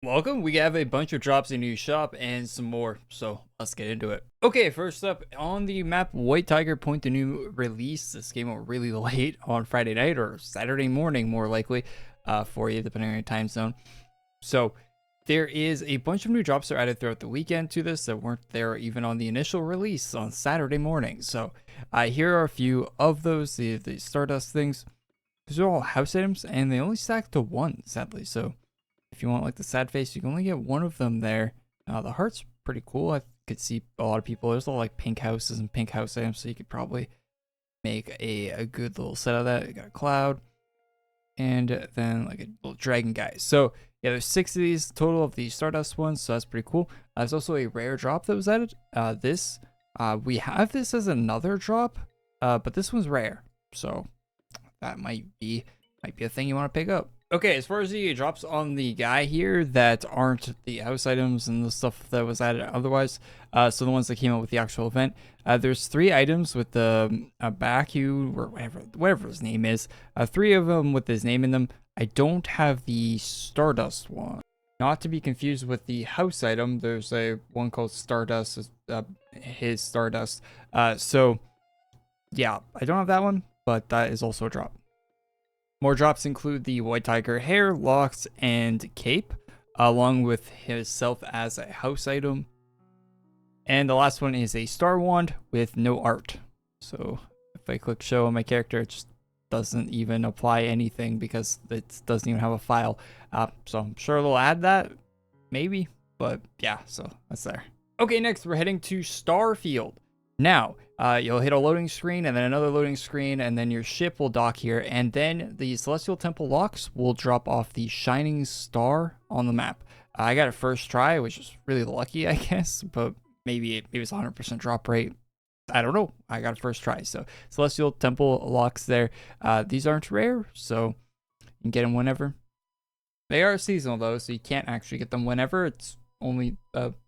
Welcome. We have a bunch of drops in new shop and some more, so let's get into it. Okay, first up on the map, White Tiger Point, the new release. This came out really late on Friday night or Saturday morning, more likely, for you, depending on your time zone. So there is a bunch of new drops that are added throughout the weekend to this that weren't there even on the initial release on Saturday morning. So here are a few of those, the Stardust things. These are all house items, and they only stack to one, sadly. So if you want like the sad face, you can only get one of them there. The heart's pretty cool. I could see a lot of people. There's a lot like pink houses and pink house items, so you could probably make a good little set of that. You got a cloud, and then like a little dragon guy. So yeah, there's 6 of these total of the Stardust ones, so that's pretty cool. There's also a rare drop that was added. We have this as another drop, but this one's rare, so that might be a thing you want to pick up. Okay, as far as the drops on the guy here that aren't the house items and the stuff that was added otherwise, so the ones that came out with the actual event, there's 3 items with the Byakko or whatever his name is. 3 of them with his name in them. I don't have the Stardust one. Not to be confused with the house item. There's a one called Stardust, his Stardust. So yeah, I don't have that one, but that is also a drop. More drops include the White Tiger hair, locks, and cape, along with himself as a house item. And the last one is a star wand with no art. So if I click show on my character, it just doesn't even apply anything because it doesn't even have a file. So I'm sure they'll add that, maybe, but yeah, so that's there. Okay, next we're heading to Starfield. Now, you'll hit a loading screen and then another loading screen, and then your ship will dock here, and then the Celestial Temple locks will drop off the shining star on the map. I got it first try, which is really lucky, I guess, but maybe it's 100% drop rate. I don't know. I got it first try. So Celestial Temple locks there. These aren't rare, so you can get them whenever. They are seasonal though, so you can't actually get them whenever. It's only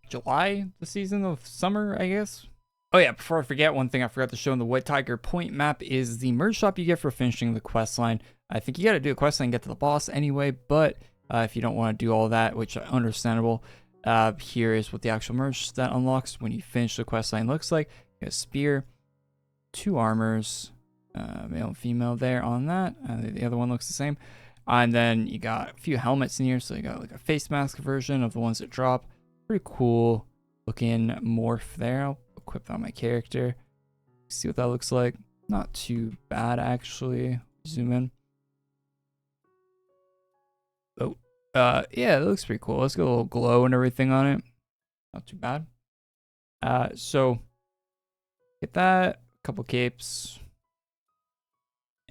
July, the season of summer, I guess. Oh yeah, before I forget, one thing I forgot to show in the White Tiger Point map is the merge shop you get for finishing the quest line. I think you got to do a quest line and get to the boss anyway, but if you don't want to do all that, which is understandable, here is what the actual merge that unlocks when you finish the quest line looks like. You got a spear, 2 armors, male and female there on that. The other one looks the same. And then you got a few helmets in here, so you got like a face mask version of the ones that drop. Pretty cool looking morph there. I'll equip that on my character. See what that looks like. Not too bad actually. Zoom in. Oh, yeah, it looks pretty cool. Let's get a little glow and everything on it. Not too bad. So get that, a couple capes,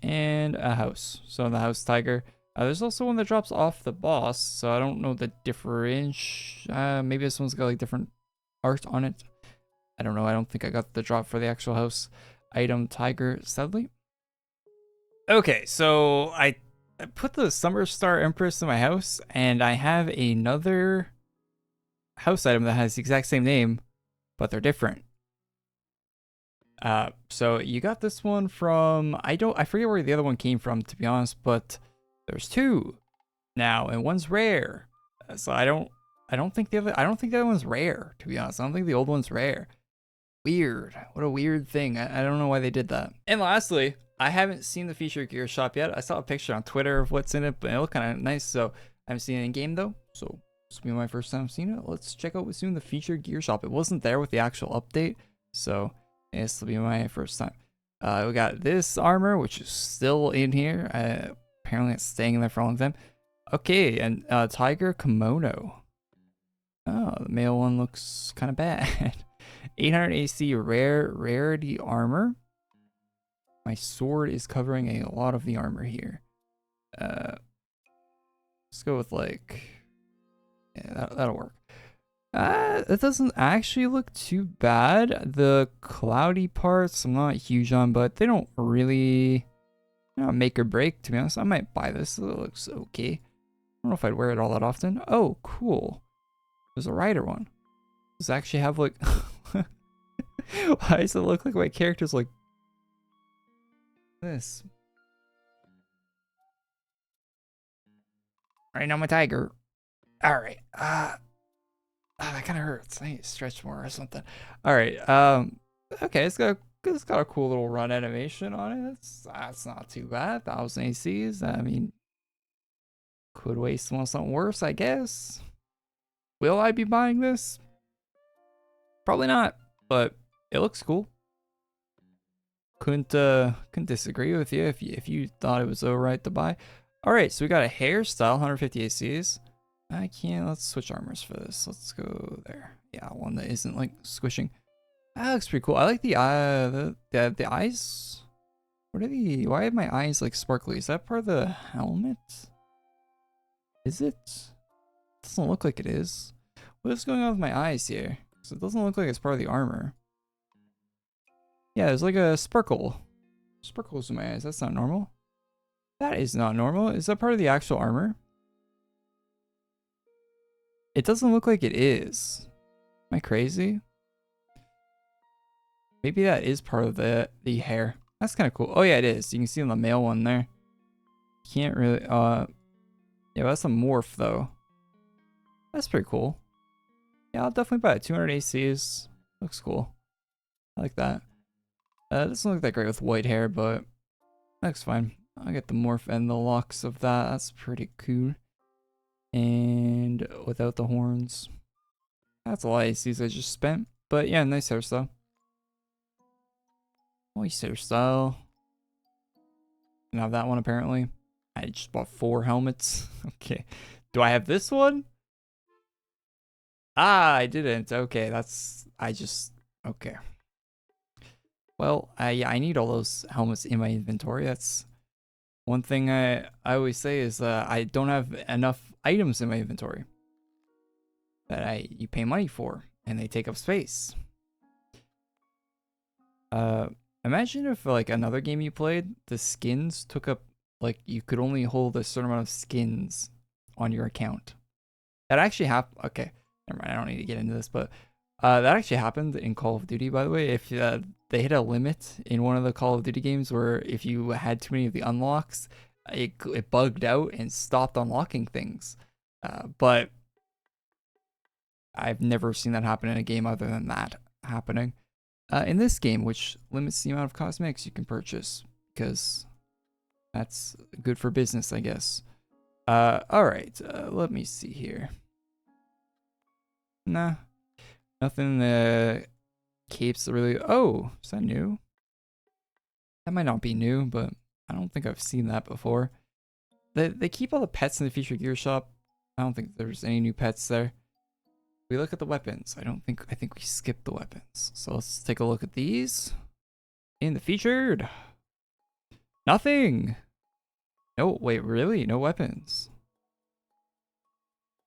and a house. So the house tiger. There's also one that drops off the boss, so I don't know the difference. Maybe this one's got like different art on it. I don't know. I don't think I got the drop for the actual house item tiger, sadly. Okay, so I put the Summer Star Empress in my house, and I have another house item that has the exact same name, but they're different. So you got this one from, I forget where the other one came from, to be honest, but there's 2 now, and one's rare. So I don't think the other one's rare, to be honest. I don't think the old one's rare. Weird. What a weird thing. I don't know why they did that. And lastly, I haven't seen the feature gear shop yet. I saw a picture on Twitter of what's in it, but it looked kind of nice. So I haven't seen it in game though. So this will be my first time seeing it. Let's check out what's in the feature gear shop. It wasn't there with the actual update, so this will be my first time. We got this armor, which is still in here. Apparently it's staying in there for a long time. Okay, and tiger kimono. Oh, the male one looks kind of bad. 800 AC rarity armor. My sword is covering a lot of the armor here. Let's go with like, yeah, that'll work. It doesn't actually look too bad. The cloudy parts I'm not huge on, but they don't really, make or break, to be honest. I might buy this. It looks okay. I don't know if I'd wear it all that often. Oh, cool. There's a rider one. Does it actually have like why does it look like my character's like this? Right now, my tiger. All right. That kind of hurts. I need to stretch more or something. All right. Okay, it's got a cool little run animation on it. That's not too bad. 1000 ACs. I mean, could waste on something worse, I guess. Will I be buying this? Probably not, but it looks cool. Couldn't disagree with you if you thought it was alright to buy. All right, so we got a hairstyle, 150 ACs. I can't. Let's switch armors for this. Let's go there. Yeah, one that isn't like squishing. That looks pretty cool. I like the eyes. What are the? Why are my eyes like sparkly? Is that part of the helmet? Is it? Doesn't look like it is. What is going on with my eyes here? So it doesn't look like it's part of the armor. Yeah, there's like a sparkle. Sparkles in my eyes. That's not normal. That is not normal. Is that part of the actual armor? It doesn't look like it is. Am I crazy? Maybe that is part of the hair. That's kind of cool. Oh yeah, it is. You can see on the male one there. Can't really yeah, that's a morph though. That's pretty cool. Yeah, I'll definitely buy it. 200 ACs. Looks cool. I like that. It doesn't look that great with white hair, but looks fine. I'll get the morph and the locks of that. That's pretty cool. And without the horns. That's a lot of ACs I just spent. But yeah, nice hairstyle. Nice hairstyle. I have that one apparently. I just bought 4 helmets. Okay. Do I have this one? Ah, I didn't. Okay, okay. Well, yeah, I need all those helmets in my inventory. That's one thing I always say is I don't have enough items in my inventory that you pay money for, and they take up space. Imagine if like another game you played, the skins took up, like you could only hold a certain amount of skins on your account. That actually happened. Okay, never mind. I don't need to get into this, but that actually happened in Call of Duty, by the way. If they hit a limit in one of the Call of Duty games where if you had too many of the unlocks, it bugged out and stopped unlocking things. But I've never seen that happen in a game other than that happening. In this game, which limits the amount of cosmetics you can purchase, because that's good for business, I guess. Alright, let me see here. Nah, nothing capes really. Oh, is that new? That might not be new, but I don't think I've seen that before. They keep all the pets in the featured gear shop. I don't think there's any new pets there. We look at the weapons. I think we skipped the weapons. So let's take a look at these. In the featured. Nothing. No, wait, really? No weapons.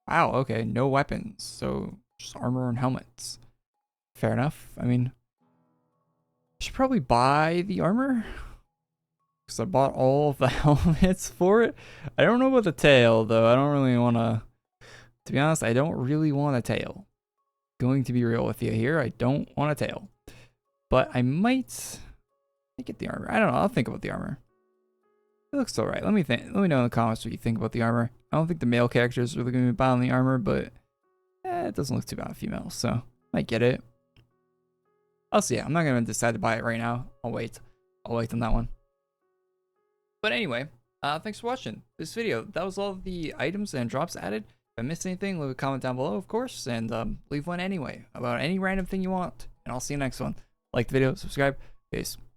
Wow, okay, no weapons. So just armor and helmets. Fair enough. I mean, I should probably buy the armor, because I bought all of the helmets for it. I don't know about the tail, though. I don't really want to be honest, I don't really want a tail. Going to be real with you here, I don't want a tail. But I might get the armor. I don't know. I'll think about the armor. It looks alright. Let me know in the comments what you think about the armor. I don't think the male character is really going to be buying the armor, but it doesn't look too bad female, so might get it. I'll see. I'm not going to decide to buy it right now. I'll wait on that one. But anyway, thanks for watching this video. That was all the items and drops added. If I missed anything, leave a comment down below, of course, and leave one anyway about any random thing you want. And I'll see you next one. Like the video, subscribe, peace.